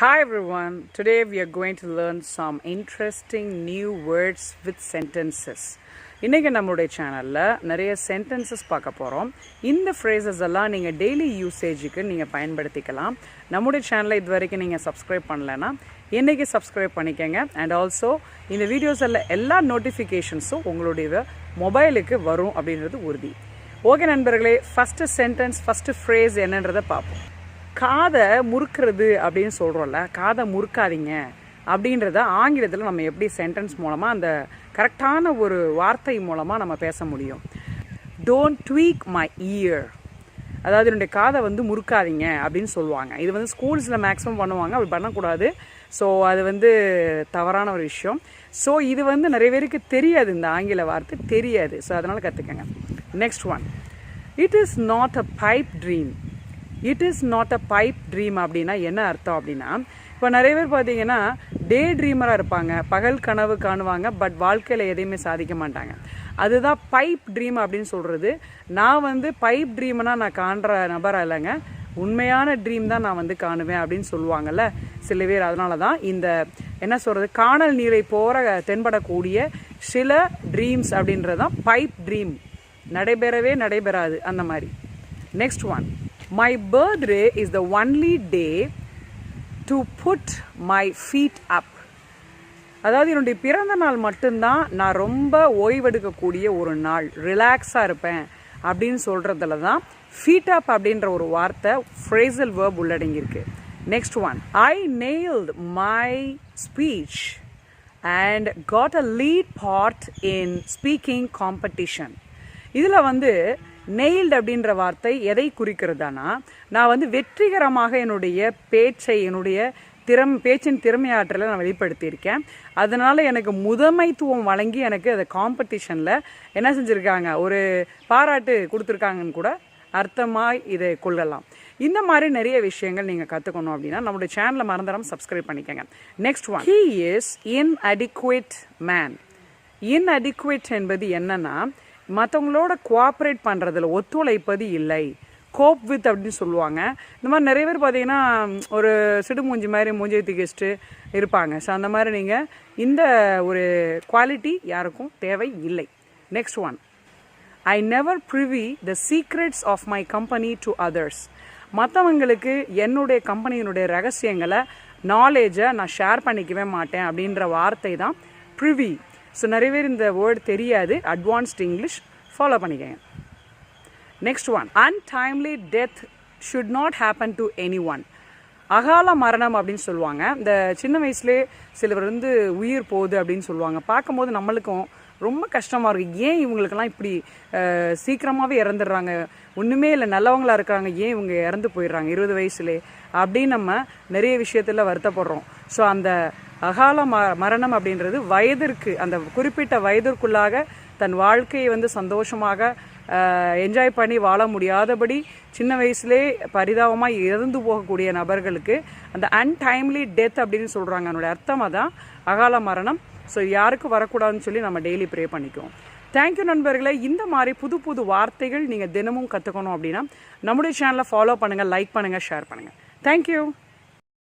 Hi everyone, today we are going to learn some interesting new words with sentences. இன்னைக்கு நம்மளுடைய சேனல்ல நிறைய sentences பார்க்க போறோம். இந்த phrases எல்லாம் நீங்க daily usageக்கு நீங்க பயன்படுத்திக்கலாம். நம்மளுடைய சேனலை இதுவரைக்கும் நீங்க subscribe பண்ணலனா இன்னைக்கு subscribe பண்ணிக்கங்க and also இந்த வீடியோஸ் எல்லா நோட்டிஃபிகேஷன்ஸும் உங்களுடைய மொபைலுக்கு வரும் அப்படின்றது உறுதி. ஓகே நண்பர்களே, first sentence, first phrase என்னன்றதை பார்ப்போம். காதை முறுக்கிறது அப்படின்னு சொல்கிறோம்ல, காதை முறுக்காதீங்க அப்படின்றத ஆங்கிலத்தில் நம்ம எப்படி சென்டென்ஸ் மூலமாக அந்த கரெக்டான ஒரு வார்த்தை மூலமாக நம்ம பேச முடியும். டோன்ட் ட்வீக் மை இயர், அதாவது என்னுடைய காதை முறுக்காதீங்க அப்படின்னு சொல்லுவாங்க. இது ஸ்கூல்ஸில் மேக்ஸிமம் பண்ணுவாங்க, அப்படி பண்ணக்கூடாது. ஸோ அது தவறான ஒரு விஷயம். ஸோ இது நிறைய பேருக்கு தெரியாது, இந்த ஆங்கில வார்த்தை தெரியாது. ஸோ அதனால் கற்றுக்கங்க. Next one, it is not a pipe dream. It is not a pipe dream அப்படின்னா என்ன அர்த்தம் அப்படின்னா, இப்போ நிறைய பேர் பார்த்தீங்கன்னா டே ட்ரீமராக இருப்பாங்க, பகல் கனவு காணுவாங்க, பட் வாழ்க்கையில் எதையுமே சாதிக்க மாட்டாங்க. அதுதான் பைப் ட்ரீம் அப்படின்னு சொல்கிறது. நான் பைப் ட்ரீம்னா நான் காண்ற நபராக இல்லைங்க, உண்மையான ட்ரீம் தான் நான் காணுவேன் அப்படின்னு சொல்லுவாங்கல்ல சில பேர். அதனால தான் இந்த என்ன சொல்கிறது, காணல் நீரை போகிற தென்படக்கூடிய சில ட்ரீம்ஸ் அப்படின்றது தான் பைப் ட்ரீம். நடைபெறவே நடைபெறாது அந்த மாதிரி. Next one, my birthday is the only day to put my feet up. அதாவது என்னுடைய பிறந்த நாள் மட்டும்தான் நான் ரொம்ப ஓய்வெடுக்கக்கூடிய ஒரு நாள், ரிலாக்ஸாக இருப்பேன் அப்படின்னு சொல்கிறதுல தான் ஃபீட் அப் அப்படின்ற ஒரு வார்த்தை ஃப்ரேசல் வேர்ப் உள்ளடங்கியிருக்கு. Next one, I nailed my speech and got a lead part in speaking competition. இதில் நெயில்டு அப்படின்ற வார்த்தை எதை குறிக்கிறதானா, நான் வெற்றிகரமாக என்னுடைய பேச்சை, என்னுடைய பேச்சின் திறமையாற்றலை நான் வெளிப்படுத்தியிருக்கேன். அதனால் எனக்கு முதன்மைத்துவம் வழங்கி எனக்கு அதை காம்படிஷனில் என்ன செஞ்சுருக்காங்க, ஒரு பாராட்டு கொடுத்துருக்காங்கன்னு கூட அர்த்தமாக இதை கொள்ளலாம். இந்த மாதிரி நிறைய விஷயங்கள் நீங்கள் கற்றுக்கணும் அப்படின்னா நம்மளுடைய சேனலை மறந்துடாமல் சப்ஸ்கிரைப் பண்ணிக்கோங்க. Next one, he is இன்அடிக்குவேட் man. இன்அடிக்குவேட் என்பது என்னன்னா, மற்றவங்களோட கோஆப்ரேட் பண்ணுறதில்ல, ஒத்துழைப்பது இல்லை, கோப் வித் அப்படின்னு சொல்லுவாங்க. இந்த மாதிரி நிறைய பேர் பார்த்தீங்கன்னா ஒரு சிடு மூஞ்சி மாதிரி மூஞ்சி தூக்கிச்சிட்டு இருப்பாங்க. ஸோ அந்த மாதிரி நீங்கள் இந்த ஒரு குவாலிட்டி யாருக்கும் தேவை இல்லை. Next one, I never privy the secrets of my company to others. மற்றவங்களுக்கு என்னுடைய கம்பெனியினுடைய ரகசியங்களை, நாலேஜை நான் ஷேர் பண்ணிக்கவே மாட்டேன் அப்படின்ற வார்த்தை தான் ப்ரிவி. ஸோ நிறைய பேர் இந்த வேர்டு தெரியாது, அட்வான்ஸ்ட் இங்கிலீஷ் ஃபாலோ பண்ணிக்கங்க. Next one, untimely death should not happen to any one. அகால மரணம் அப்படின்னு சொல்லுவாங்க. இந்த சின்ன வயசுலேயே சிலவர் உயிர் போகுது அப்படின்னு சொல்லுவாங்க. பார்க்கும்போது நம்மளுக்கும் ரொம்ப கஷ்டமாக இருக்குது. ஏன் இவங்களுக்கெல்லாம் இப்படி சீக்கிரமாகவே இறந்துடுறாங்க, ஒன்றுமே இல்லை, நல்லவங்களா இருக்கிறாங்க, ஏன் இவங்க இறந்து போயிடுறாங்க 20 வயசுலேயே அப்படின்னு நம்ம நிறைய விஷயத்தில் வருத்தப்படுறோம். ஸோ அந்த அகால மரணம் அப்படின்றது வயதிற்கு, அந்த குறிப்பிட்ட வயதிற்குள்ளாக தன் வாழ்க்கையை சந்தோஷமாக என்ஜாய் பண்ணி வாழ முடியாதபடி சின்ன வயசுலே பரிதாபமாக இறந்து போகக்கூடிய நபர்களுக்கு அந்த அன்டைம்லி டெத் அப்படின்னு சொல்கிறாங்க. அதனுடைய அர்த்தமாக தான் அகால மரணம். ஸோ யாருக்கும் வரக்கூடாதுன்னு சொல்லி நம்ம டெய்லி ப்ரே பண்ணிக்குவோம். தேங்க்யூ நண்பர்களே. இந்த மாதிரி புது புது வார்த்தைகள் நீங்கள் தினமும் கற்றுக்கணும் அப்படின்னா நம்முடைய சேனலை ஃபாலோ பண்ணுங்கள், லைக் பண்ணுங்கள், ஷேர் பண்ணுங்கள். தேங்க்யூ.